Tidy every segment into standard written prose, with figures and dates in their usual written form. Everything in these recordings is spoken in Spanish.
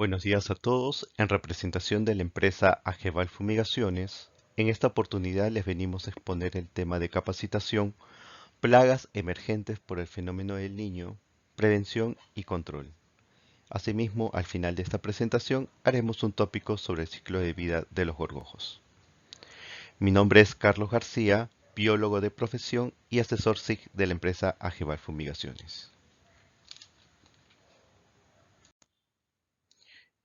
Buenos días a todos. En representación de la empresa Ageval Fumigaciones, en esta oportunidad les venimos a exponer el tema de capacitación, plagas emergentes por el fenómeno del Niño, prevención y control. Asimismo, al final de esta presentación haremos un tópico sobre el ciclo de vida de los gorgojos. Mi nombre es Carlos García, biólogo de profesión y asesor SIG de la empresa Ageval Fumigaciones.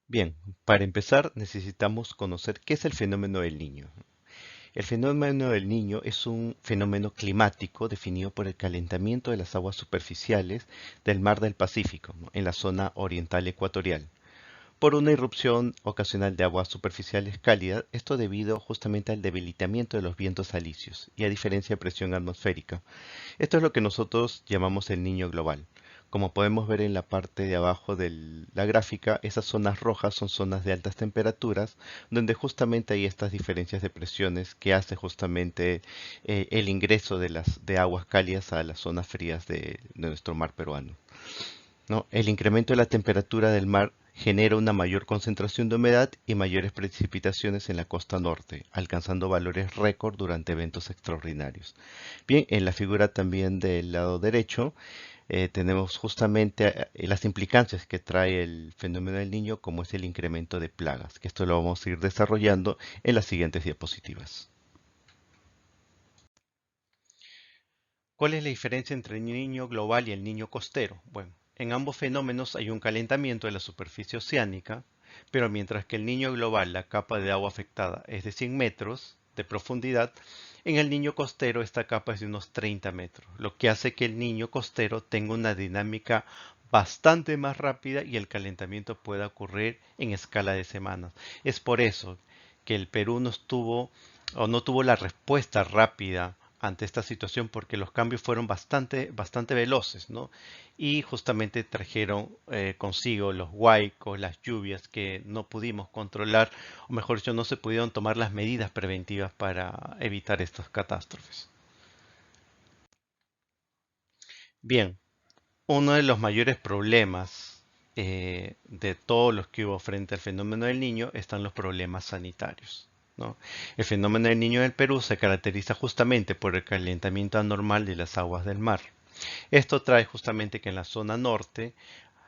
Bien, para empezar necesitamos conocer qué es el fenómeno del Niño. El fenómeno del Niño es un fenómeno climático definido por el calentamiento de las aguas superficiales del mar del Pacífico, ¿no?, en la zona oriental ecuatorial, por una irrupción ocasional de aguas superficiales cálidas, esto debido justamente al debilitamiento de los vientos alisios y a diferencia de presión atmosférica. Esto es lo que nosotros llamamos el Niño global. Como podemos ver en la parte de abajo de la gráfica, esas zonas rojas son zonas de altas temperaturas, donde justamente hay estas diferencias de presiones que hace justamente el ingreso de aguas cálidas a las zonas frías de nuestro mar peruano, ¿no? El incremento de la temperatura del mar genera una mayor concentración de humedad y mayores precipitaciones en la costa norte, alcanzando valores récord durante eventos extraordinarios. Bien, en la figura también del lado derecho tenemos justamente las implicancias que trae el fenómeno del Niño, como es el incremento de plagas, que esto lo vamos a ir desarrollando en las siguientes diapositivas. ¿Cuál es la diferencia entre el Niño global y el Niño costero? Bueno, en ambos fenómenos hay un calentamiento de la superficie oceánica, pero mientras que el Niño global, la capa de agua afectada es de 100 metros de profundidad, en el Niño costero esta capa es de unos 30 metros, lo que hace que el Niño costero tenga una dinámica bastante más rápida y el calentamiento pueda ocurrir en escala de semanas. Es por eso que el Perú no estuvo o no tuvo la respuesta rápida ante esta situación, porque los cambios fueron bastante veloces, ¿no? Y justamente trajeron consigo los huaicos, las lluvias que no pudimos controlar, o mejor dicho, no se pudieron tomar las medidas preventivas para evitar estas catástrofes. Bien, uno de los mayores problemas de todos los que hubo frente al fenómeno del Niño están los problemas sanitarios, ¿no? El fenómeno del Niño en el Perú se caracteriza justamente por el calentamiento anormal de las aguas del mar. Esto trae justamente que en la zona norte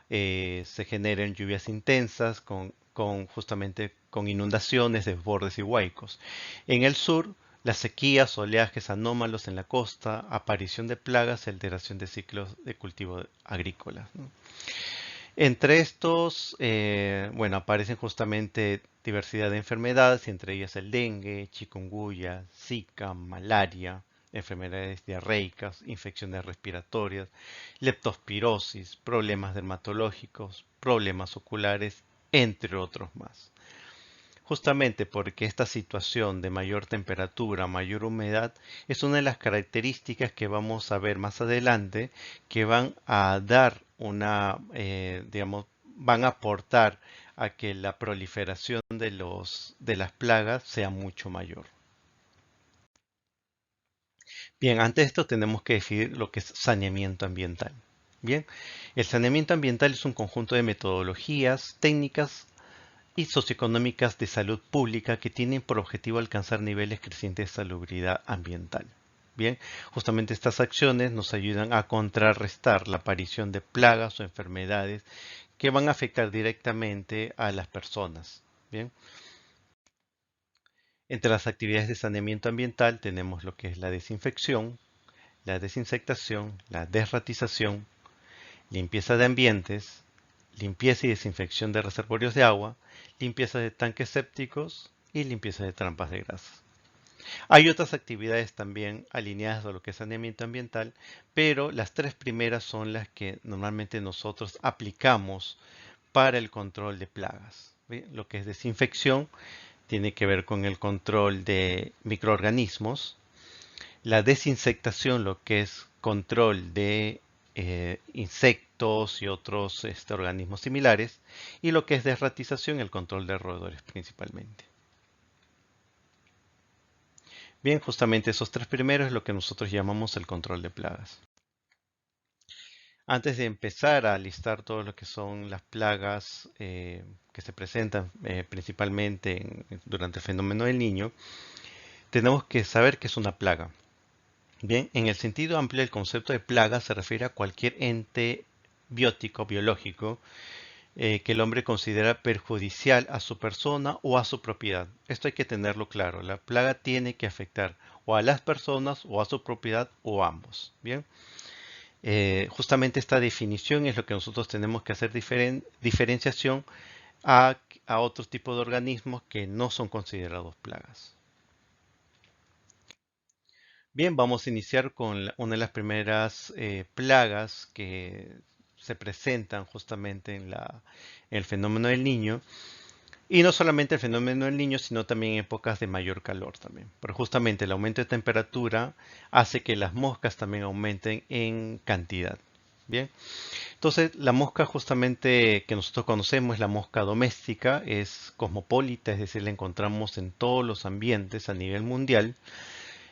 se generen lluvias intensas justamente con inundaciones, desbordes y huaicos. En el sur, las sequías, oleajes anómalos en la costa, aparición de plagas y alteración de ciclos de cultivo agrícola, ¿no? Entre estos, bueno, aparecen justamente diversidad de enfermedades, entre ellas el dengue, chikungunya, zika, malaria, enfermedades diarreicas, infecciones respiratorias, leptospirosis, problemas dermatológicos, problemas oculares, entre otros más. Justamente porque esta situación de mayor temperatura, mayor humedad, es una de las características que vamos a ver más adelante que van a dar digamos, van a aportar a que la proliferación de las plagas sea mucho mayor. Bien, antes de esto tenemos que definir lo que es saneamiento ambiental. Bien, el saneamiento ambiental es un conjunto de metodologías, técnicas y socioeconómicas de salud pública que tienen por objetivo alcanzar niveles crecientes de salubridad ambiental. Bien, justamente estas acciones nos ayudan a contrarrestar la aparición de plagas o enfermedades que van a afectar directamente a las personas. Bien, entre las actividades de saneamiento ambiental tenemos lo que es la desinfección, la desinsectación, la desratización, limpieza de ambientes, limpieza y desinfección de reservorios de agua, limpieza de tanques sépticos y limpieza de trampas de grasas. Hay otras actividades también alineadas a lo que es saneamiento ambiental, pero las tres primeras son las que normalmente nosotros aplicamos para el control de plagas. ¿Bien? Lo que es desinfección tiene que ver con el control de microorganismos, la desinsectación, lo que es control de insectos y otros organismos similares, y lo que es desratización, el control de roedores principalmente. Bien, justamente esos tres primeros es lo que nosotros llamamos el control de plagas. Antes de empezar a listar todo lo que son las plagas que se presentan principalmente durante el fenómeno del niño, tenemos que saber qué es una plaga. Bien, en el sentido amplio, el concepto de plaga se refiere a cualquier ente biótico, biológico, que el hombre considera perjudicial a su persona o a su propiedad. Esto hay que tenerlo claro. La plaga tiene que afectar o a las personas o a su propiedad o a ambos. Bien, justamente esta definición es lo que nosotros tenemos que hacer diferenciación a otros tipos de organismos que no son considerados plagas. Bien, vamos a iniciar con una de las primeras plagas que se presentan justamente en el fenómeno del niño. Y no solamente el fenómeno del niño, sino también en épocas de mayor calor también. Pero justamente el aumento de temperatura hace que las moscas también aumenten en cantidad. Bien, entonces la mosca justamente que nosotros conocemos es la mosca doméstica, es cosmopolita, es decir, la encontramos en todos los ambientes a nivel mundial,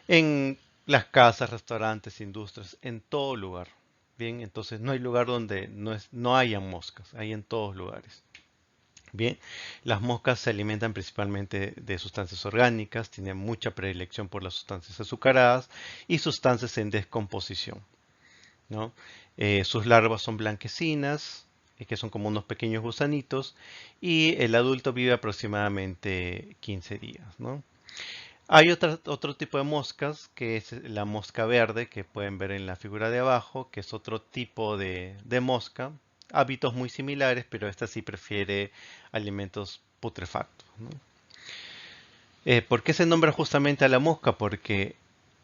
en las casas, restaurantes, industrias, en todo lugar. Bien, entonces no hay lugar donde no haya moscas, hay en todos lugares. Bien, las moscas se alimentan principalmente de sustancias orgánicas, tienen mucha predilección por las sustancias azucaradas y sustancias en descomposición, ¿no? Sus larvas son blanquecinas, que son como unos pequeños gusanitos, y el adulto vive aproximadamente 15 días, ¿no? Hay otro tipo de moscas, que es la mosca verde, que pueden ver en la figura de abajo, que es otro tipo de mosca. Hábitos muy similares, pero esta sí prefiere alimentos putrefactos, ¿no? ¿Por qué se nombra justamente a la mosca? Porque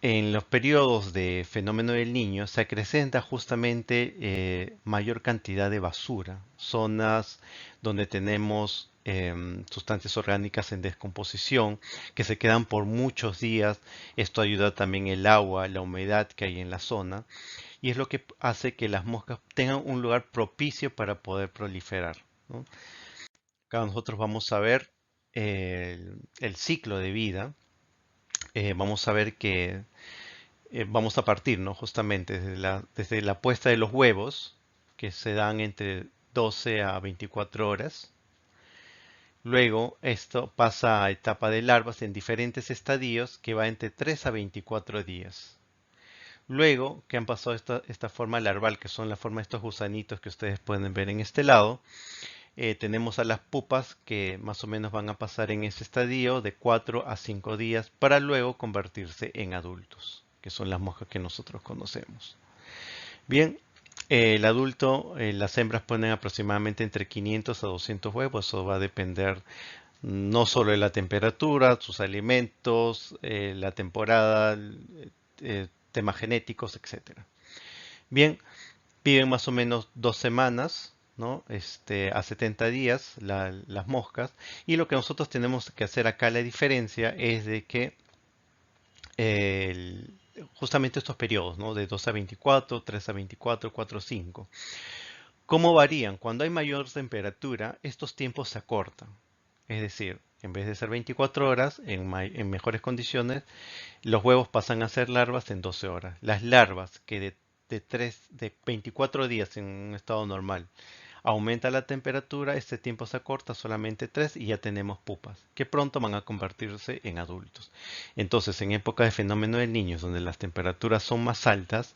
en los periodos de fenómeno del niño se acrecenta justamente mayor cantidad de basura, zonas donde tenemos sustancias orgánicas en descomposición que se quedan por muchos días. Esto ayuda también el agua, la humedad que hay en la zona y es lo que hace que las moscas tengan un lugar propicio para poder proliferar, ¿no? Acá nosotros vamos a ver el ciclo de vida. Vamos a ver que vamos a partir, ¿no? Justamente desde la puesta de los huevos, que se dan entre 12 a 24 horas. Luego esto pasa a etapa de larvas en diferentes estadios que va entre 3 a 24 días. Luego que han pasado esta forma larval, que son la forma de estos gusanitos que ustedes pueden ver en este lado, tenemos a las pupas que más o menos van a pasar en ese estadio de 4 a 5 días para luego convertirse en adultos, que son las moscas que nosotros conocemos. Bien, el adulto, las hembras ponen aproximadamente entre 500 a 200 huevos, eso va a depender no solo de la temperatura, sus alimentos, la temporada, temas genéticos, etcétera. Bien, viven más o menos 2 semanas, ¿no? A 70 días las moscas. Y lo que nosotros tenemos que hacer acá, la diferencia es de que el- justamente estos periodos, ¿no? De 2 a 24, 3 a 24, 4 a 5. ¿Cómo varían? Cuando hay mayor temperatura, estos tiempos se acortan. Es decir, en vez de ser 24 horas, en mejores condiciones, los huevos pasan a ser larvas en 12 horas. Las larvas que de 24 días en un estado normal aumenta la temperatura, este tiempo se acorta solamente 3 y ya tenemos pupas, que pronto van a convertirse en adultos. Entonces, en época de fenómeno del niño, donde las temperaturas son más altas,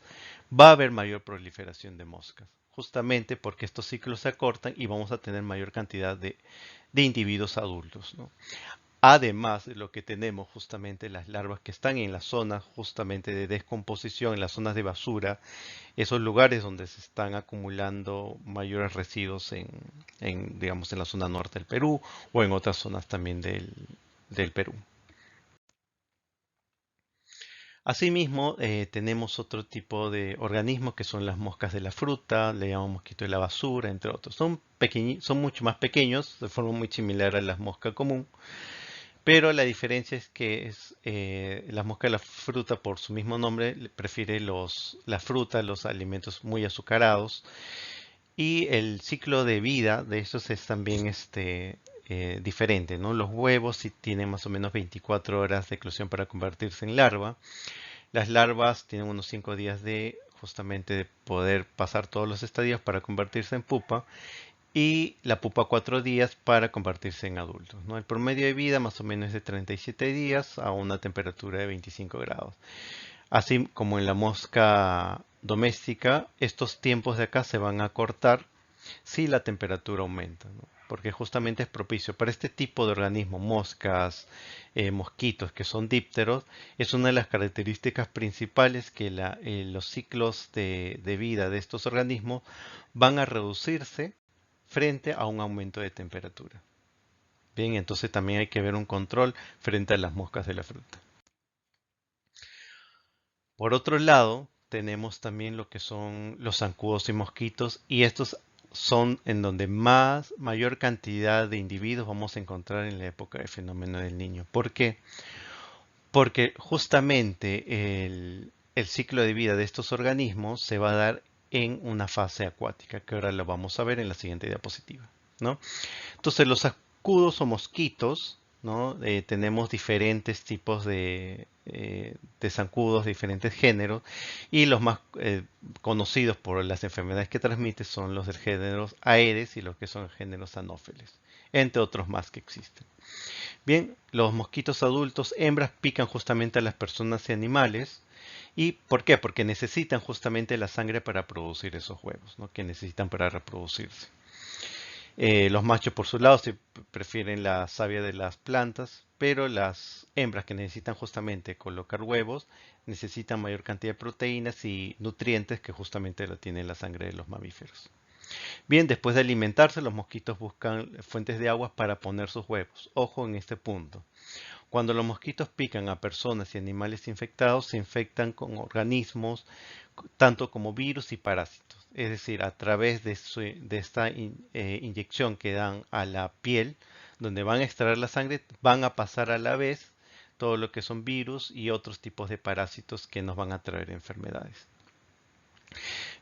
va a haber mayor proliferación de moscas, justamente porque estos ciclos se acortan y vamos a tener mayor cantidad de individuos adultos, ¿no? Además de lo que tenemos justamente las larvas que están en las zonas justamente de descomposición, en las zonas de basura, esos lugares donde se están acumulando mayores residuos digamos, en la zona norte del Perú o en otras zonas también del Perú. Asimismo, tenemos otro tipo de organismos que son las moscas de la fruta, le llamamos mosquito de la basura, entre otros. Son mucho más pequeños, de forma muy similar a las moscas común. Pero la diferencia es que la mosca de la fruta, por su mismo nombre, prefiere la fruta, los alimentos muy azucarados. Y el ciclo de vida de estos es también diferente, ¿no? Los huevos sí tienen más o menos 24 horas de eclosión para convertirse en larva. Las larvas tienen unos 5 días de justamente de poder pasar todos los estadios para convertirse en pupa, y la pupa 4 días para convertirse en adultos, ¿no? El promedio de vida más o menos es de 37 días a una temperatura de 25 grados. Así como en la mosca doméstica, estos tiempos de acá se van a cortar si la temperatura aumenta, ¿no? Porque justamente es propicio para este tipo de organismos, moscas, mosquitos que son dípteros. Es una de las características principales que los ciclos de vida de estos organismos van a reducirse frente a un aumento de temperatura. Bien, entonces también hay que ver un control frente a las moscas de la fruta. Por otro lado, tenemos también lo que son los zancudos y mosquitos, y estos son en donde mayor cantidad de individuos vamos a encontrar en la época del fenómeno del niño. ¿Por qué? Porque justamente el ciclo de vida de estos organismos se va a dar en una fase acuática, que ahora lo vamos a ver en la siguiente diapositiva, ¿no? Entonces los zancudos o mosquitos, ¿no? Tenemos diferentes tipos de zancudos, diferentes géneros, y los más conocidos por las enfermedades que transmiten son los del género Aedes y los que son géneros Anopheles, entre otros más que existen. Bien, los mosquitos adultos hembras pican justamente a las personas y animales. ¿Y por qué? Porque necesitan justamente la sangre para producir esos huevos, ¿no? Que necesitan para reproducirse. Los machos por su lado sí prefieren la savia de las plantas, pero las hembras que necesitan justamente colocar huevos necesitan mayor cantidad de proteínas y nutrientes que justamente lo tiene la sangre de los mamíferos. Bien, después de alimentarse, los mosquitos buscan fuentes de agua para poner sus huevos. Ojo en este punto. Cuando los mosquitos pican a personas y animales infectados, se infectan con organismos tanto como virus y parásitos. Es decir, a través de esta inyección que dan a la piel, donde van a extraer la sangre, van a pasar a la vez todo lo que son virus y otros tipos de parásitos que nos van a traer enfermedades.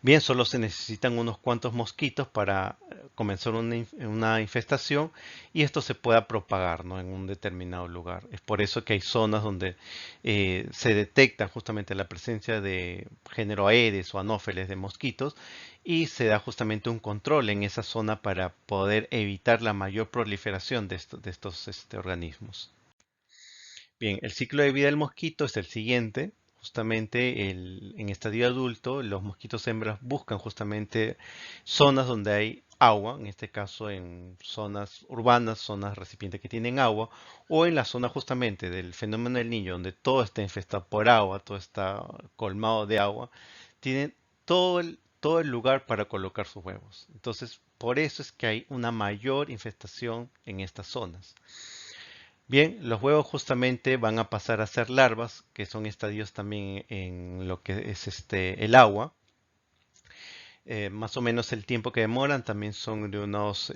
Bien, solo se necesitan unos cuantos mosquitos para comenzar una infestación y esto se pueda propagar, ¿no? En un determinado lugar. Es por eso que hay zonas donde se detecta justamente la presencia de género Aedes o Anófeles de mosquitos y se da justamente un control en esa zona para poder evitar la mayor proliferación de estos organismos. Bien, el ciclo de vida del mosquito es el siguiente. Justamente en estadio adulto, los mosquitos hembras buscan justamente zonas donde hay agua, en este caso en zonas urbanas, zonas recipientes que tienen agua, o en la zona justamente del fenómeno del niño, donde todo está infestado por agua, todo está colmado de agua, tienen todo el lugar para colocar sus huevos. Entonces, por eso es que hay una mayor infestación en estas zonas. Bien, los huevos justamente van a pasar a ser larvas, que son estadios también en lo que es el agua. Más o menos el tiempo que demoran también son de unos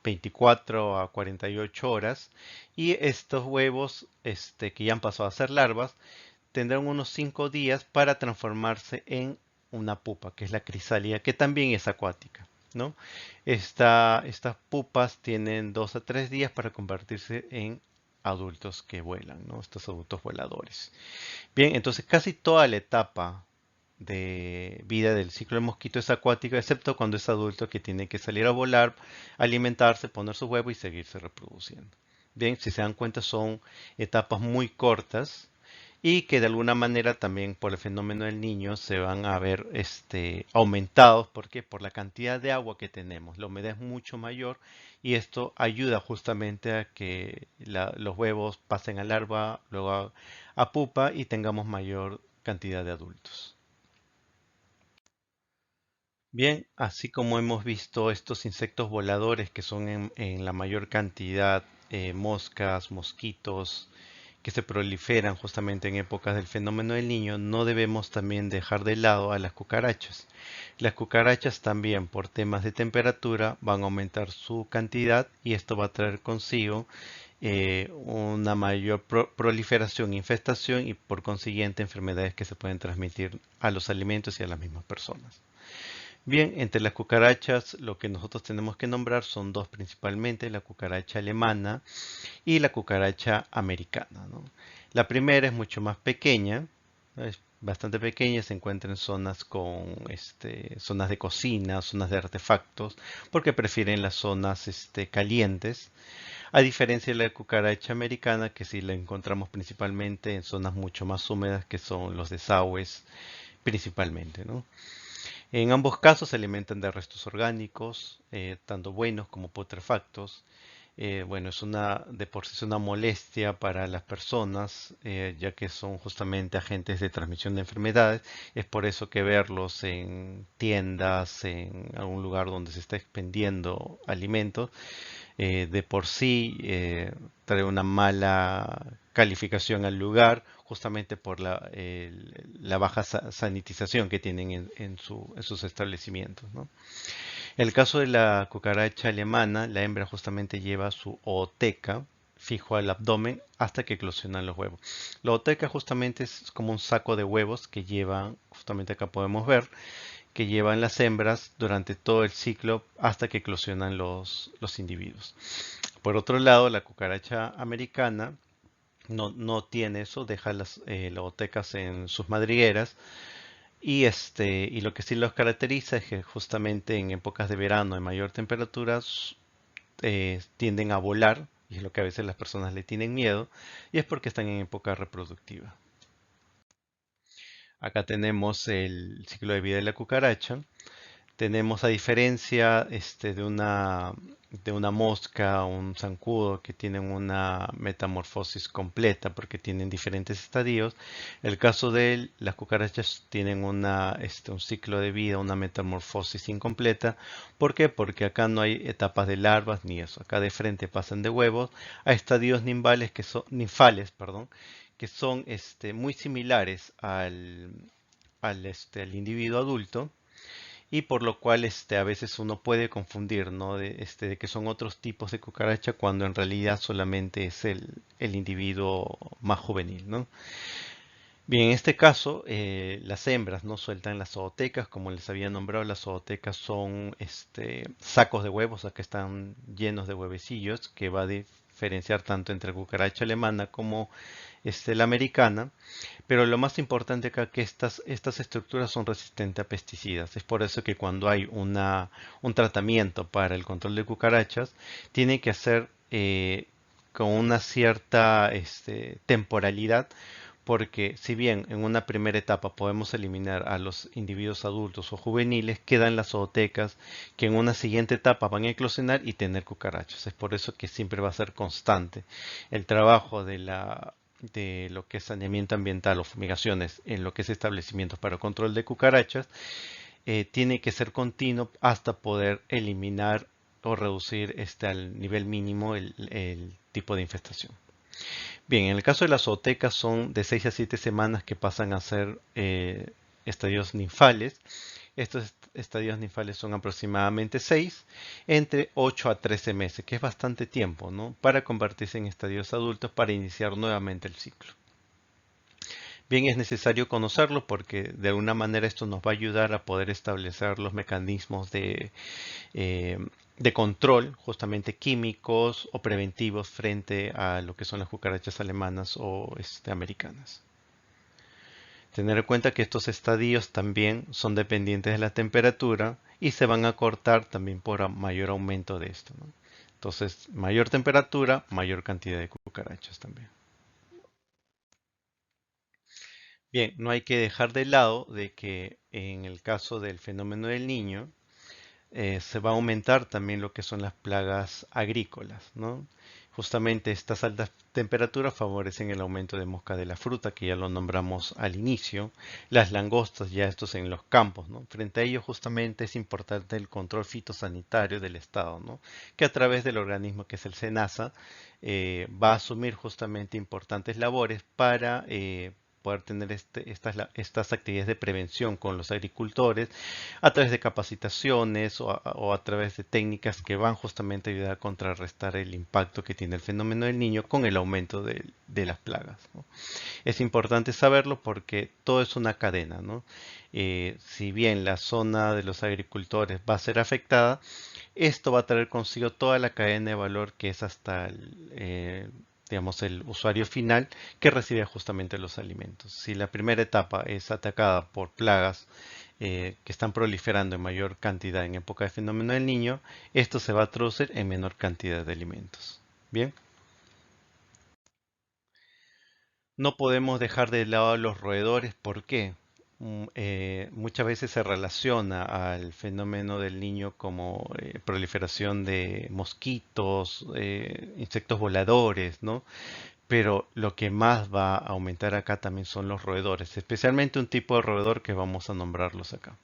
24 a 48 horas. Y estos huevos que ya han pasado a ser larvas tendrán unos 5 días para transformarse en una pupa, que es la crisálida, que también es acuática, ¿no? Estas pupas tienen 2 a 3 días para convertirse en adultos que vuelan, ¿no? Estos adultos voladores. Bien, entonces casi toda la etapa de vida del ciclo del mosquito es acuático, excepto cuando es adulto que tiene que salir a volar, alimentarse, poner su huevo y seguirse reproduciendo. Bien, si se dan cuenta son etapas muy cortas y que de alguna manera también por el fenómeno del niño se van a ver aumentados. ¿Por qué? Por la cantidad de agua que tenemos. La humedad es mucho mayor y esto ayuda justamente a que los huevos pasen a larva, luego a pupa y tengamos mayor cantidad de adultos. Bien, así como hemos visto estos insectos voladores que son en la mayor cantidad moscas, mosquitos, que se proliferan justamente en épocas del fenómeno del niño, no debemos también dejar de lado a las cucarachas. Las cucarachas también por temas de temperatura van a aumentar su cantidad y esto va a traer consigo una mayor proliferación, infestación y por consiguiente enfermedades que se pueden transmitir a los alimentos y a las mismas personas. Bien, entre las cucarachas lo que nosotros tenemos que nombrar son dos principalmente, la cucaracha alemana y la cucaracha americana, ¿no? La primera es mucho más pequeña, es bastante pequeñas se encuentran en zonas con zonas de cocina, zonas de artefactos, porque prefieren las zonas calientes, a diferencia de la cucaracha americana, que sí la encontramos principalmente en zonas mucho más húmedas, que son los desagües principalmente, ¿no? En ambos casos se alimentan de restos orgánicos, tanto buenos como putrefactos. Bueno, de por sí es una molestia para las personas, ya que son justamente agentes de transmisión de enfermedades. Es por eso que verlos en tiendas, en algún lugar donde se está expendiendo alimentos, de por sí trae una mala calificación al lugar, justamente por la baja sanitización que tienen en sus establecimientos, ¿no? En el caso de la cucaracha alemana, la hembra justamente lleva su ooteca fijo al abdomen hasta que eclosionan los huevos. La ooteca justamente es como un saco de huevos que llevan, justamente acá podemos ver, que llevan las hembras durante todo el ciclo hasta que eclosionan los individuos. Por otro lado, la cucaracha americana no tiene eso, deja las ootecas en sus madrigueras y lo que sí los caracteriza es que justamente en épocas de verano de mayor temperatura tienden a volar, y es lo que a veces las personas le tienen miedo, y es porque están en época reproductiva. Acá tenemos el ciclo de vida de la cucaracha. Tenemos a diferencia de una mosca o un zancudo que tienen una metamorfosis completa porque tienen diferentes estadios. El caso de las cucarachas tienen un ciclo de vida, una metamorfosis incompleta. ¿Por qué? Porque acá no hay etapas de larvas ni eso. Acá de frente pasan de huevos a estadios ninfales, perdón, que son muy similares al individuo adulto y por lo cual a veces uno puede confundir, ¿no? De que son otros tipos de cucaracha cuando en realidad solamente es el individuo más juvenil, ¿no? Bien, en este caso, las hembras no sueltan las zootecas, como les había nombrado, las zootecas son sacos de huevos, o sea, que están llenos de huevecillos, que va a diferenciar tanto entre cucaracha alemana como la americana. Pero lo más importante acá es que estas estructuras son resistentes a pesticidas. Es por eso que cuando hay un tratamiento para el control de cucarachas, tiene que hacer con una cierta temporalidad, porque si bien en una primera etapa podemos eliminar a los individuos adultos o juveniles, quedan las zootecas que en una siguiente etapa van a eclosionar y tener cucarachas. Es por eso que siempre va a ser constante el trabajo de lo que es saneamiento ambiental o fumigaciones en lo que es establecimientos para control de cucarachas, tiene que ser continuo hasta poder eliminar o reducir al nivel mínimo el tipo de infestación. Bien, en el caso de las zootecas son de 6 a 7 semanas que pasan a ser estadios ninfales. Estos estadios ninfales son aproximadamente 6, entre 8 a 13 meses, que es bastante tiempo, ¿no? Para convertirse en estadios adultos para iniciar nuevamente el ciclo. Bien, es necesario conocerlo porque de alguna manera esto nos va a ayudar a poder establecer los mecanismos eh, de control, justamente químicos o preventivos frente a lo que son las cucarachas alemanas o americanas. Tener en cuenta que estos estadios también son dependientes de la temperatura y se van a cortar también por mayor aumento de esto, ¿no? Entonces, mayor temperatura, mayor cantidad de cucarachas también. Bien, no hay que dejar de lado de que en el caso del fenómeno del niño, se va a aumentar también lo que son las plagas agrícolas, ¿no? Justamente estas altas temperaturas favorecen el aumento de mosca de la fruta, que ya lo nombramos al inicio, las langostas, ya estos en los campos, ¿no? Frente a ello, justamente es importante el control fitosanitario del Estado, ¿no? Que a través del organismo que es el SENASA va a asumir justamente importantes labores para poder tener estas actividades de prevención con los agricultores a través de capacitaciones o a través de técnicas que van justamente a ayudar a contrarrestar el impacto que tiene el fenómeno del niño con el aumento de las plagas, ¿no? Es importante saberlo porque todo es una cadena, ¿no? Si bien la zona de los agricultores va a ser afectada, esto va a traer consigo toda la cadena de valor que es hasta digamos, el usuario final que recibe justamente los alimentos. Si la primera etapa es atacada por plagas que están proliferando en mayor cantidad en época de fenómeno del niño, esto se va a traducir en menor cantidad de alimentos. Bien, no podemos dejar de lado a los roedores. ¿Por qué? Muchas veces se relaciona al fenómeno del niño como proliferación de mosquitos, insectos voladores, ¿no? Pero lo que más va a aumentar acá también son los roedores, especialmente un tipo de roedor que vamos a nombrarlos acá.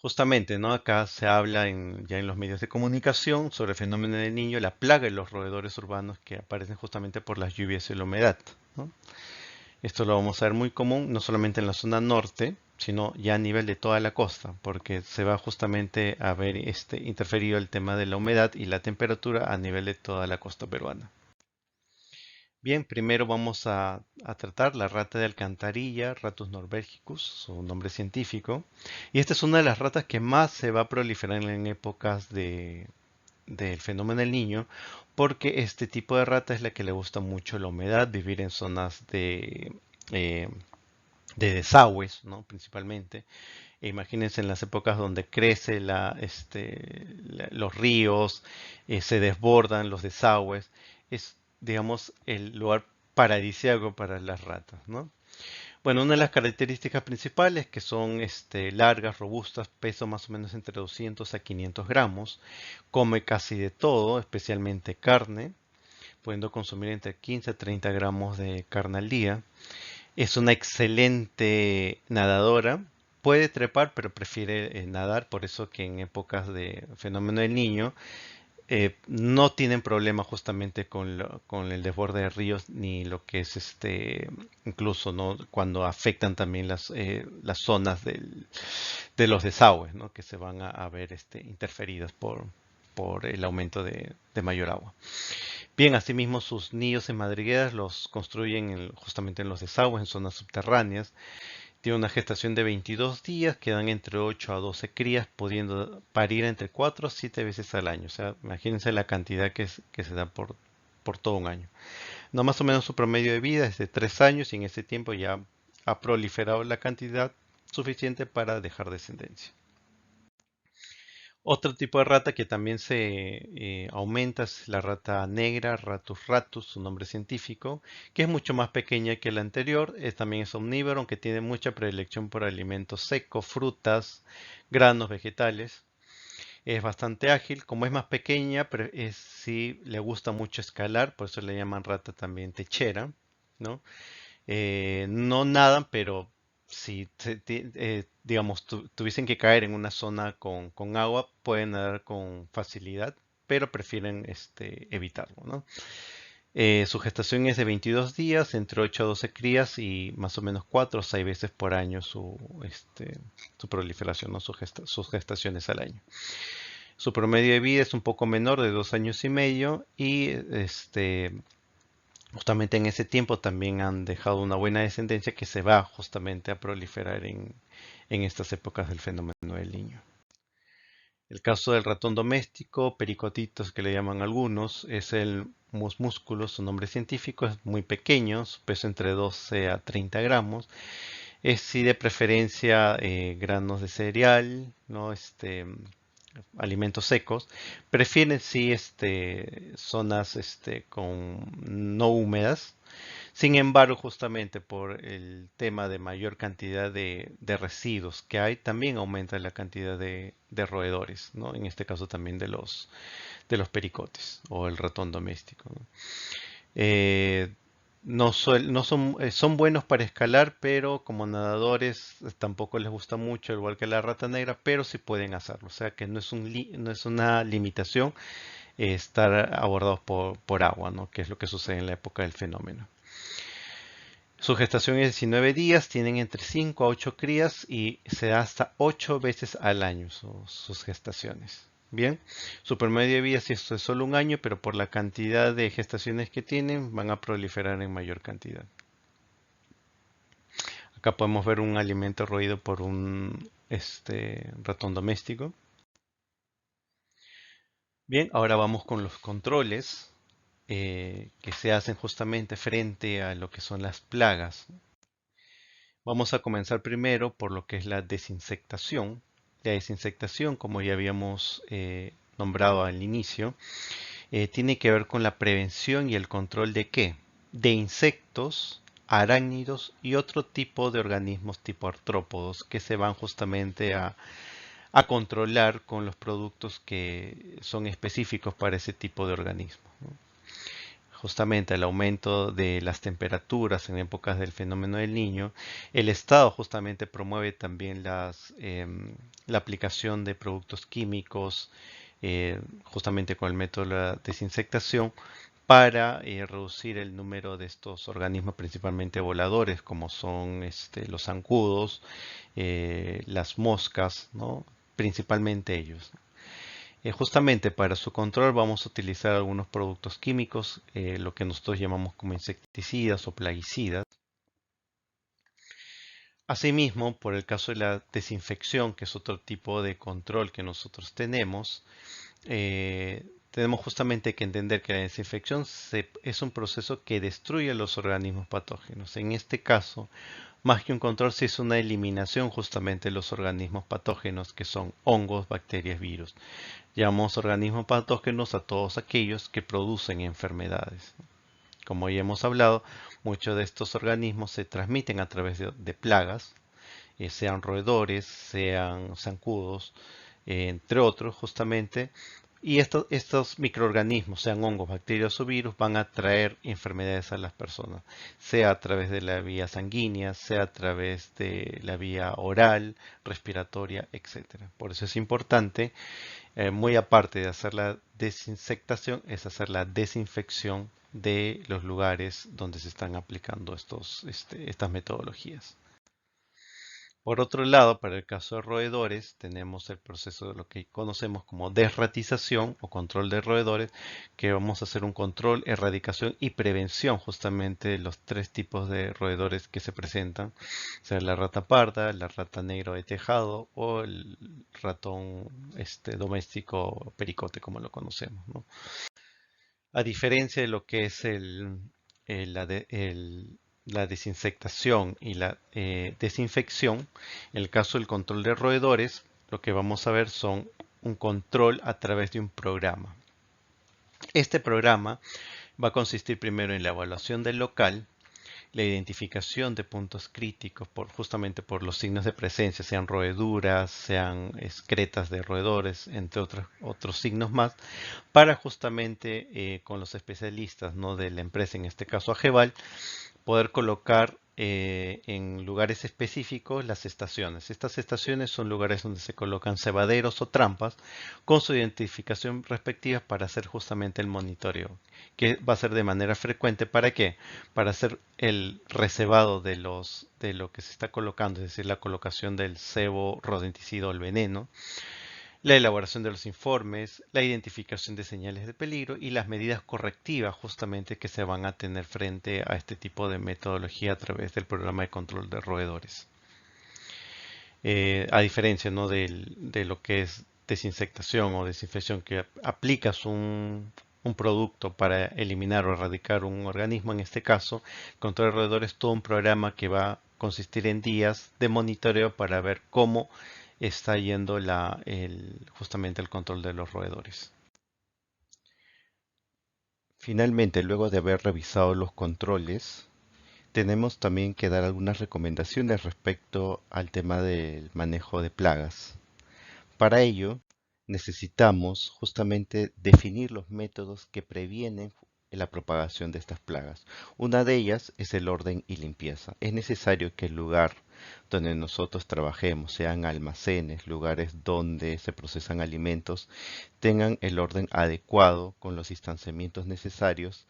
Justamente, ¿no? Acá se habla ya en los medios de comunicación sobre el fenómeno del niño, la plaga de los roedores urbanos que aparecen justamente por las lluvias y la humedad, ¿no? Esto lo vamos a ver muy común, no solamente en la zona norte, sino ya a nivel de toda la costa, porque se va justamente a ver interferido el tema de la humedad y la temperatura a nivel de toda la costa peruana. Bien, primero vamos a tratar la rata de alcantarilla, Ratus norvegicus, su nombre científico. Y esta es una de las ratas que más se va a proliferar en épocas del fenómeno del niño, porque este tipo de rata es la que le gusta mucho la humedad, vivir en zonas eh, de desagües, ¿no? Principalmente. E imagínense en las épocas donde crece los ríos, se desbordan los desagües. Es, digamos, el lugar paradisíaco para las ratas, ¿no? Bueno, una de las características principales que son largas, robustas, peso más o menos entre 200 a 500 gramos, come casi de todo, especialmente carne, pudiendo consumir entre 15 a 30 gramos de carne al día. Es una excelente nadadora. Puede trepar, pero prefiere nadar, por eso que en épocas de fenómeno del niño no tienen problema justamente con el desborde de ríos ni lo que es incluso ¿no? Cuando afectan también las zonas de los desagües, ¿no? Que se van a ver interferidas por el aumento de mayor agua. Bien, asimismo sus nidos en madrigueras los construyen justamente en los desagües, en zonas subterráneas. Tiene una gestación de 22 días, que dan entre 8 a 12 crías, pudiendo parir entre 4 a 7 veces al año. O sea, imagínense la cantidad que se da por todo un año. No, más o menos su promedio de vida es de 3 años y en ese tiempo ya ha proliferado la cantidad suficiente para dejar descendencia. Otro tipo de rata que también se aumenta es la rata negra, Ratus ratus, su nombre científico, que es mucho más pequeña que la anterior. También es omnívoro, aunque tiene mucha predilección por alimentos secos, frutas, granos, vegetales. Es bastante ágil, como es más pequeña, pero sí le gusta mucho escalar, por eso le llaman rata también techera, ¿no? No nadan, pero si digamos tuviesen que caer en una zona con agua, pueden nadar con facilidad, pero prefieren evitarlo, ¿no? Su gestación es de 22 días, entre 8 a 12 crías y más o menos 4 o 6 veces por año su proliferación, ¿no? Sus gestaciones al año. Su promedio de vida es un poco menor, de 2 años y medio, y justamente en ese tiempo también han dejado una buena descendencia que se va justamente a proliferar en estas épocas del fenómeno del niño. El caso del ratón doméstico, pericotitos que le llaman algunos, es el mus musculus, su nombre científico, es muy pequeño, su peso entre 12 a 30 gramos, es sí de preferencia granos de cereal, ¿no? Alimentos secos, prefieren sí zonas con no húmedas. Sin embargo, justamente por el tema de mayor cantidad de residuos que hay, también aumenta la cantidad de roedores, ¿no? En este caso también de los pericotes o el ratón doméstico, ¿no? Eh, no son, son buenos para escalar, pero como nadadores tampoco les gusta mucho, igual que la rata negra, pero sí pueden hacerlo. O sea que no es una limitación estar abordados por agua, ¿no? Que es lo que sucede en la época del fenómeno. Su gestación es 19 días, tienen entre 5 a 8 crías y se da hasta 8 veces al año sus gestaciones. Bien, su promedio de vida si esto es solo un año, pero por la cantidad de gestaciones que tienen van a proliferar en mayor cantidad. Acá podemos ver un alimento roído por un ratón doméstico. Bien, ahora vamos con los controles. que se hacen justamente frente a lo que son las plagas. Vamos a comenzar primero por lo que es la desinsectación. La desinsectación, como ya habíamos nombrado al inicio, tiene que ver con la prevención y el control de ¿qué? De insectos, arácnidos y otro tipo de organismos tipo artrópodos que se van justamente a controlar con los productos que son específicos para ese tipo de organismos, ¿no? Justamente el aumento de las temperaturas en épocas del fenómeno del Niño, el Estado justamente promueve también la aplicación de productos químicos, justamente con el método de la desinsectación, para reducir el número de estos organismos principalmente voladores, como son los zancudos, las moscas, ¿no? Principalmente ellos. Justamente para su control vamos a utilizar algunos productos químicos, lo que nosotros llamamos como insecticidas o plaguicidas. Asimismo, por el caso de la desinfección, que es otro tipo de control que nosotros tenemos justamente que entender que la desinfección es un proceso que destruye los organismos patógenos. En este caso, más que un control, sí es una eliminación justamente de los organismos patógenos que son hongos, bacterias, virus. Llamamos organismos patógenos a todos aquellos que producen enfermedades. Como ya hemos hablado, muchos de estos organismos se transmiten a través de plagas, sean roedores, sean zancudos, entre otros justamente. Y estos microorganismos, sean hongos, bacterias o virus, van a traer enfermedades a las personas, sea a través de la vía sanguínea, sea a través de la vía oral, respiratoria, etcétera. Por eso es importante, muy aparte de hacer la desinsectación, es hacer la desinfección de los lugares donde se están aplicando estas metodologías. Por otro lado, para el caso de roedores, tenemos el proceso de lo que conocemos como desratización o control de roedores, que vamos a hacer un control, erradicación y prevención justamente de los tres tipos de roedores que se presentan, sea la rata parda, la rata negro de tejado o el ratón doméstico pericote, como lo conocemos, ¿no? A diferencia de lo que es la desinsectación y la desinfección, en el caso del control de roedores, lo que vamos a ver son un control a través de un programa. Este programa va a consistir primero en la evaluación del local, la identificación de puntos críticos justamente por los signos de presencia, sean roeduras, sean excretas de roedores, entre otros signos más, para justamente con los especialistas, ¿no?, de la empresa, en este caso Ageval, poder colocar en lugares específicos las estaciones. Estas estaciones son lugares donde se colocan cebaderos o trampas con su identificación respectiva para hacer justamente el monitoreo, que va a ser de manera frecuente. ¿Para qué? Para hacer el recebado de lo que se está colocando, es decir, la colocación del cebo, rodenticida o el veneno, la elaboración de los informes, la identificación de señales de peligro y las medidas correctivas justamente que se van a tener frente a este tipo de metodología a través del programa de control de roedores. A diferencia, ¿no?, de lo que es desinsectación o desinfección, que aplicas un producto para eliminar o erradicar un organismo, en este caso, control de roedores es todo un programa que va a consistir en días de monitoreo para ver cómo está yendo justamente el control de los roedores. Finalmente, luego de haber revisado los controles, tenemos también que dar algunas recomendaciones respecto al tema del manejo de plagas. Para ello, necesitamos justamente definir los métodos que previenen la propagación de estas plagas. Una de ellas es el orden y limpieza. Es necesario que el lugar donde nosotros trabajemos, sean almacenes, lugares donde se procesan alimentos, tengan el orden adecuado con los distanciamientos necesarios,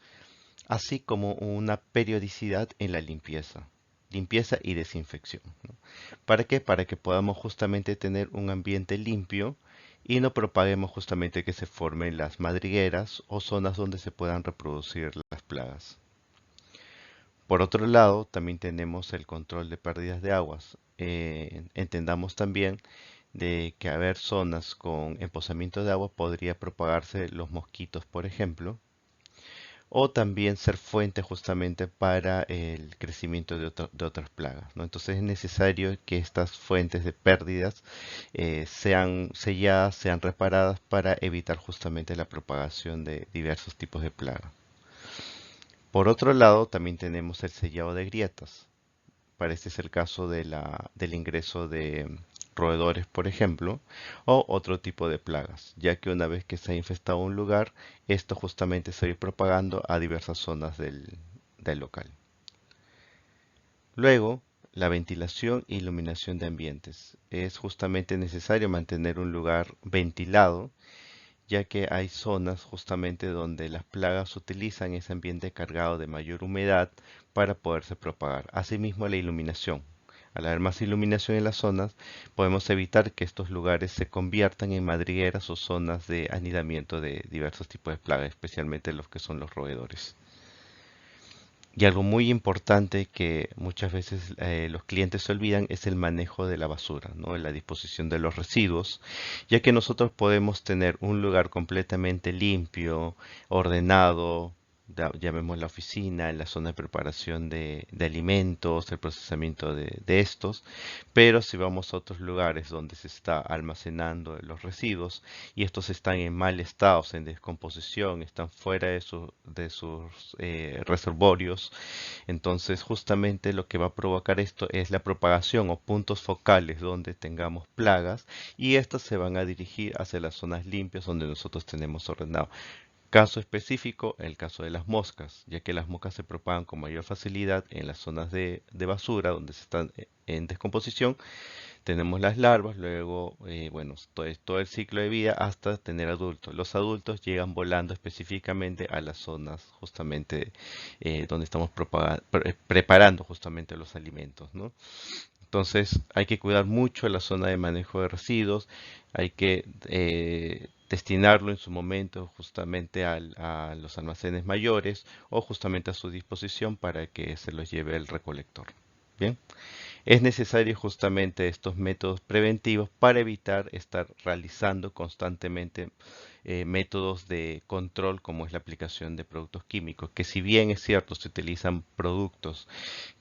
así como una periodicidad en la limpieza y desinfección, ¿no? ¿Para qué? Para que podamos justamente tener un ambiente limpio y no propaguemos justamente que se formen las madrigueras o zonas donde se puedan reproducir las plagas. Por otro lado, también tenemos el control de pérdidas de aguas. Entendamos también de que haber zonas con emposamiento de agua podría propagarse los mosquitos, por ejemplo, o también ser fuente justamente para el crecimiento de otras plagas, ¿no? Entonces es necesario que estas fuentes de pérdidas sean selladas, sean reparadas para evitar justamente la propagación de diversos tipos de plagas. Por otro lado, también tenemos el sellado de grietas. Para este es el caso del ingreso de roedores, por ejemplo, o otro tipo de plagas, ya que una vez que se ha infestado un lugar, esto justamente se va a ir propagando a diversas zonas del local. Luego, la ventilación e iluminación de ambientes. Es justamente necesario mantener un lugar ventilado, ya que hay zonas justamente donde las plagas utilizan ese ambiente cargado de mayor humedad para poderse propagar. Asimismo, la iluminación. Al haber más iluminación en las zonas, podemos evitar que estos lugares se conviertan en madrigueras o zonas de anidamiento de diversos tipos de plagas, especialmente los que son los roedores. Y algo muy importante que muchas veces los clientes se olvidan es el manejo de la basura, ¿no? La disposición de los residuos, ya que nosotros podemos tener un lugar completamente limpio, ordenado, llamemos la oficina, en la zona de preparación de alimentos, el procesamiento de estos, pero si vamos a otros lugares donde se está almacenando los residuos y estos están en mal estado, en descomposición, están fuera de sus reservorios, entonces justamente lo que va a provocar esto es la propagación o puntos focales donde tengamos plagas y estas se van a dirigir hacia las zonas limpias donde nosotros tenemos ordenado. Caso específico, el caso de las moscas, ya que las moscas se propagan con mayor facilidad en las zonas de basura donde se están en descomposición. Tenemos las larvas, luego, bueno, todo el ciclo de vida hasta tener adultos. Los adultos llegan volando específicamente a las zonas justamente donde estamos preparando justamente los alimentos, ¿no? Entonces hay que cuidar mucho la zona de manejo de residuos, hay que destinarlo en su momento justamente a los almacenes mayores o justamente a su disposición para que se los lleve el recolector. Bien. Es necesario justamente estos métodos preventivos para evitar estar realizando constantemente métodos de control como es la aplicación de productos químicos, que si bien es cierto se utilizan productos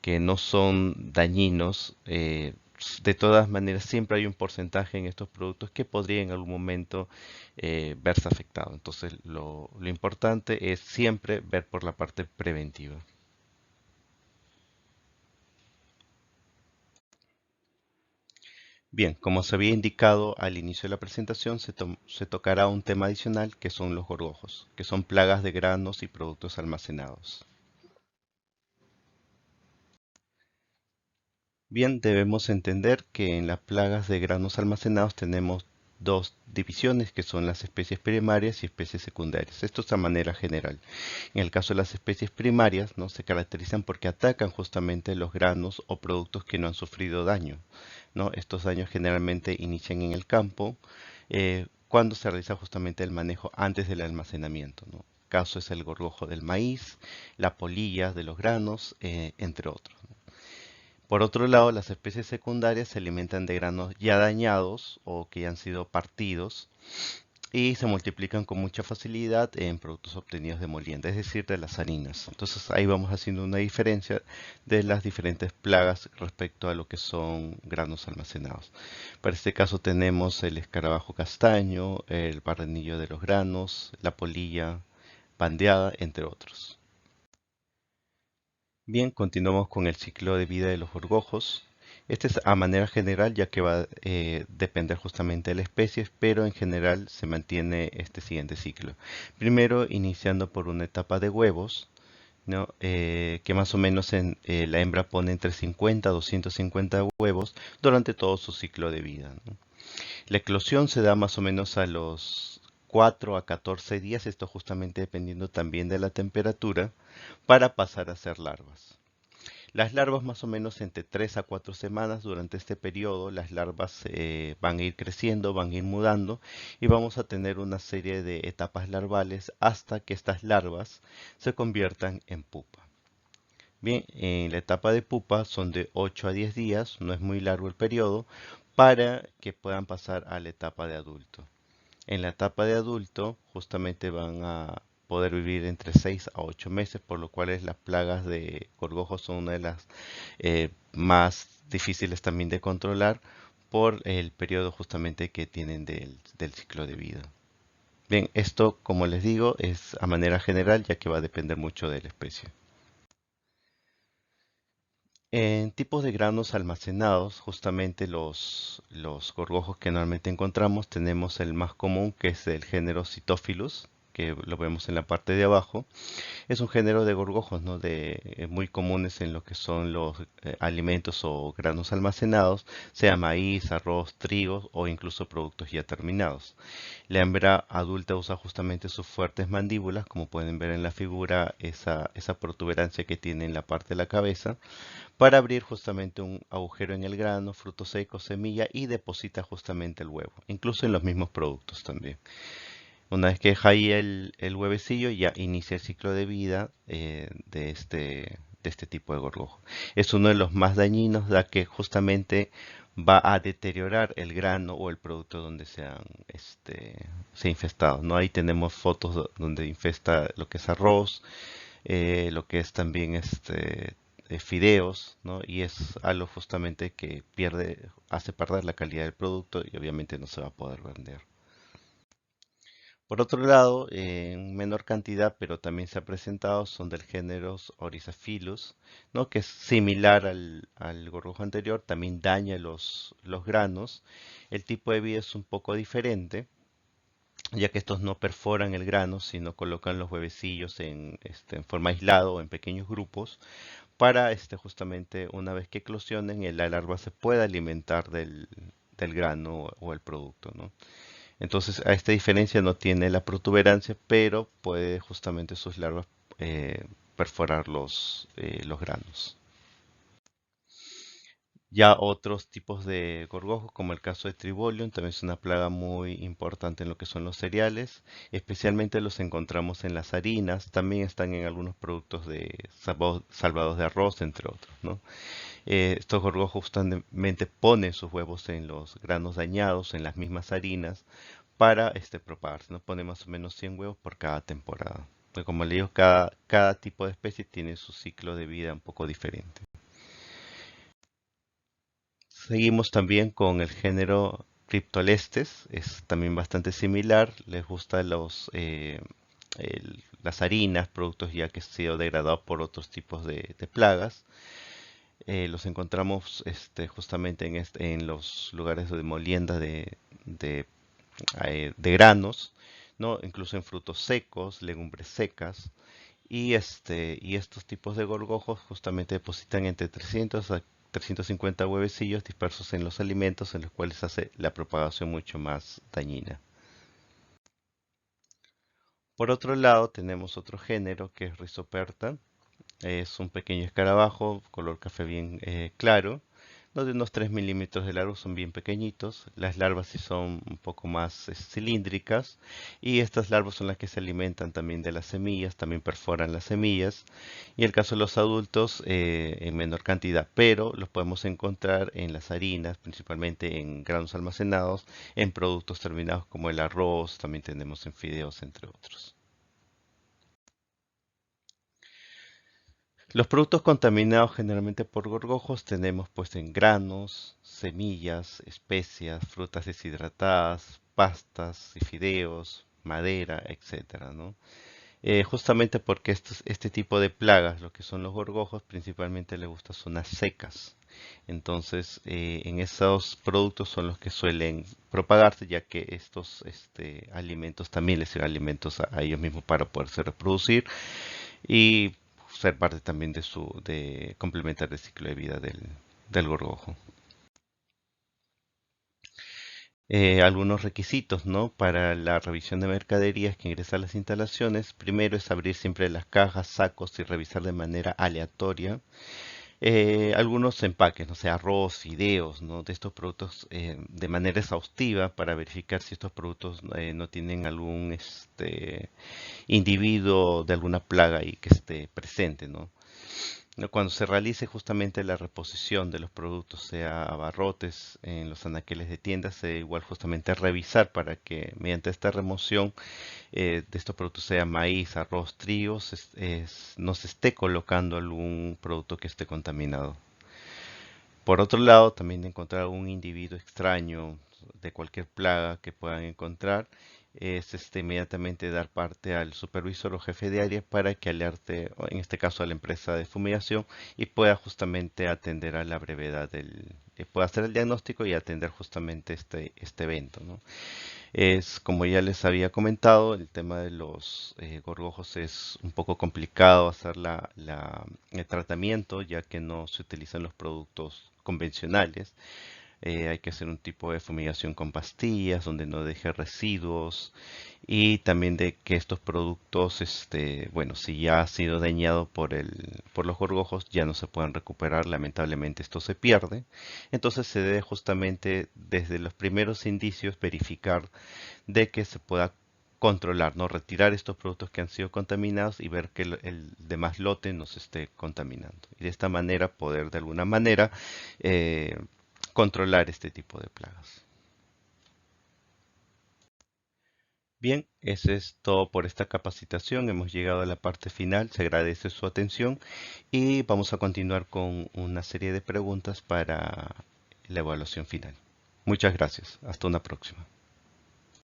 que no son dañinos, de todas maneras siempre hay un porcentaje en estos productos que podría en algún momento verse afectado. Entonces lo importante es siempre ver por la parte preventiva. Bien, como se había indicado al inicio de la presentación, se tocará un tema adicional que son los gorgojos, que son plagas de granos y productos almacenados. Bien, debemos entender que en las plagas de granos almacenados tenemos dos divisiones que son las especies primarias y especies secundarias. Esto es a manera general. En el caso de las especies primarias, ¿no? Se caracterizan porque atacan justamente los granos o productos que no han sufrido daño, ¿no? Estos daños generalmente inician en el campo cuando se realiza justamente el manejo antes del almacenamiento, ¿no? Caso es el gorgojo del maíz, la polilla de los granos, entre otros. Por otro lado, las especies secundarias se alimentan de granos ya dañados o que ya han sido partidos y se multiplican con mucha facilidad en productos obtenidos de molienda, es decir, de las harinas. Entonces ahí vamos haciendo una diferencia de las diferentes plagas respecto a lo que son granos almacenados. Para este caso tenemos el escarabajo castaño, el barrenillo de los granos, la polilla pandeada, entre otros. Bien, continuamos con el ciclo de vida de los gorgojos. Este es a manera general, ya que va a depender justamente de la especie, pero en general se mantiene este siguiente ciclo. Primero, iniciando por una etapa de huevos, ¿no? Que más o menos la hembra pone entre 50 a 250 huevos durante todo su ciclo de vida, ¿no? La eclosión se da más o menos a los 4 a 14 días, esto justamente dependiendo también de la temperatura, para pasar a ser larvas. Las larvas más o menos entre 3 a 4 semanas. Durante este periodo las larvas van a ir creciendo, van a ir mudando y vamos a tener una serie de etapas larvales hasta que estas larvas se conviertan en pupa. Bien, en la etapa de pupa son de 8 a 10 días, no es muy largo el periodo, para que puedan pasar a la etapa de adulto. En la etapa de adulto justamente van a poder vivir entre 6 a 8 meses, por lo cual las plagas de gorgojos son una de las más difíciles también de controlar por el periodo justamente que tienen del ciclo de vida. Bien, esto como les digo es a manera general ya que va a depender mucho de la especie. En tipos de granos almacenados, justamente los gorgojos que normalmente encontramos, tenemos el más común que es el género Cytophilus, que lo vemos en la parte de abajo. Es un género de gorgojos, ¿no? Muy comunes en lo que son los alimentos o granos almacenados, sea maíz, arroz, trigo o incluso productos ya terminados. La hembra adulta usa justamente sus fuertes mandíbulas, como pueden ver en la figura, esa protuberancia que tiene en la parte de la cabeza, para abrir justamente un agujero en el grano, fruto seco, semilla y deposita justamente el huevo, incluso en los mismos productos también. Una vez que deja ahí el huevecillo, ya inicia el ciclo de vida de este tipo de gorgojo. Es uno de los más dañinos, ya que justamente va a deteriorar el grano o el producto donde se ha infestado, ¿no? Ahí tenemos fotos donde infesta lo que es arroz, lo que es también fideos, ¿no? Y es algo justamente que hace perder la calidad del producto y obviamente no se va a poder vender. Por otro lado, en menor cantidad, pero también se ha presentado, son del género Oryzaphilus, ¿no? Que es similar al gorgojo anterior, también daña los granos. El tipo de vida es un poco diferente, ya que estos no perforan el grano, sino colocan los huevecillos en forma aislada o en pequeños grupos, para justamente una vez que eclosionen, la larva se pueda alimentar del grano o el producto, ¿no? Entonces, a esta diferencia no tiene la protuberancia, pero puede justamente sus larvas eh, perforar los granos. Ya otros tipos de gorgojos, como el caso de Tribolium, también es una plaga muy importante en lo que son los cereales. Especialmente los encontramos en las harinas, también están en algunos productos salvados de arroz, entre otros, ¿no? Estos gorgojos justamente ponen sus huevos en los granos dañados, en las mismas harinas, para propagarse, ¿no? Pone más o menos 100 huevos por cada temporada. Pero como le digo, cada tipo de especie tiene su ciclo de vida un poco diferente. Seguimos también con el género Cryptolestes, es también bastante similar, les gustan las harinas, productos ya que han sido degradados por otros tipos de plagas. Los encontramos justamente en los lugares de molienda de granos, ¿no? Incluso en frutos secos, legumbres secas. Y estos tipos de gorgojos justamente depositan entre 300 a 350 huevecillos dispersos en los alimentos, en los cuales hace la propagación mucho más dañina. Por otro lado, tenemos otro género que es Rhizoperta. Es un pequeño escarabajo, color café bien claro, no de unos 3 milímetros de largo, son bien pequeñitos. Las larvas sí son un poco más cilíndricas y estas larvas son las que se alimentan también de las semillas, también perforan las semillas. Y el caso de los adultos en menor cantidad, pero los podemos encontrar en las harinas, principalmente en granos almacenados, en productos terminados como el arroz, también tenemos en fideos, entre otros. Los productos contaminados generalmente por gorgojos tenemos pues en granos, semillas, especias, frutas deshidratadas, pastas y fideos, madera, etcétera, ¿no? Justamente porque este tipo de plagas, lo que son los gorgojos, principalmente les gusta zonas secas. Entonces, en esos productos son los que suelen propagarse, ya que estos alimentos también les sirven alimentos a ellos mismos para poderse reproducir y ser parte también de complementar el ciclo de vida del gorgojo. Algunos requisitos, ¿no? Para la revisión de mercaderías que ingresa a las instalaciones. Primero es abrir siempre las cajas, sacos y revisar de manera aleatoria algunos empaques, no sé, arroz, fideos, ¿no? De estos productos de manera exhaustiva para verificar si estos productos no tienen algún individuo de alguna plaga y que esté presente, ¿no? ¿no? Cuando se realice justamente la reposición de los productos, sea abarrotes en los anaqueles de tiendas, se igual justamente revisar para que mediante esta remoción de estos productos, sea maíz, arroz, trigo, no se esté colocando algún producto que esté contaminado. Por otro lado, también encontrar un individuo extraño de cualquier plaga que puedan encontrar es inmediatamente dar parte al supervisor o jefe de área para que alerte, o en este caso a la empresa de fumigación, y pueda justamente atender a la brevedad pueda hacer el diagnóstico y atender justamente este evento, ¿no? Es, como ya les había comentado, el tema de los gorgojos es un poco complicado hacer el tratamiento, ya que no se utilizan los productos convencionales. Hay que hacer un tipo de fumigación con pastillas donde no deje residuos, y también de que estos productos, bueno, si ya ha sido dañado por los gorgojos, ya no se pueden recuperar. Lamentablemente esto se pierde. Entonces se debe justamente desde los primeros indicios verificar de que se pueda controlar, ¿no? Retirar estos productos que han sido contaminados y ver que el demás lote no se esté contaminando. Y de esta manera poder de alguna manera eh, controlar este tipo de plagas. Bien, eso es todo por esta capacitación. Hemos llegado a la parte final. Se agradece su atención y vamos a continuar con una serie de preguntas para la evaluación final. Muchas gracias. Hasta una próxima.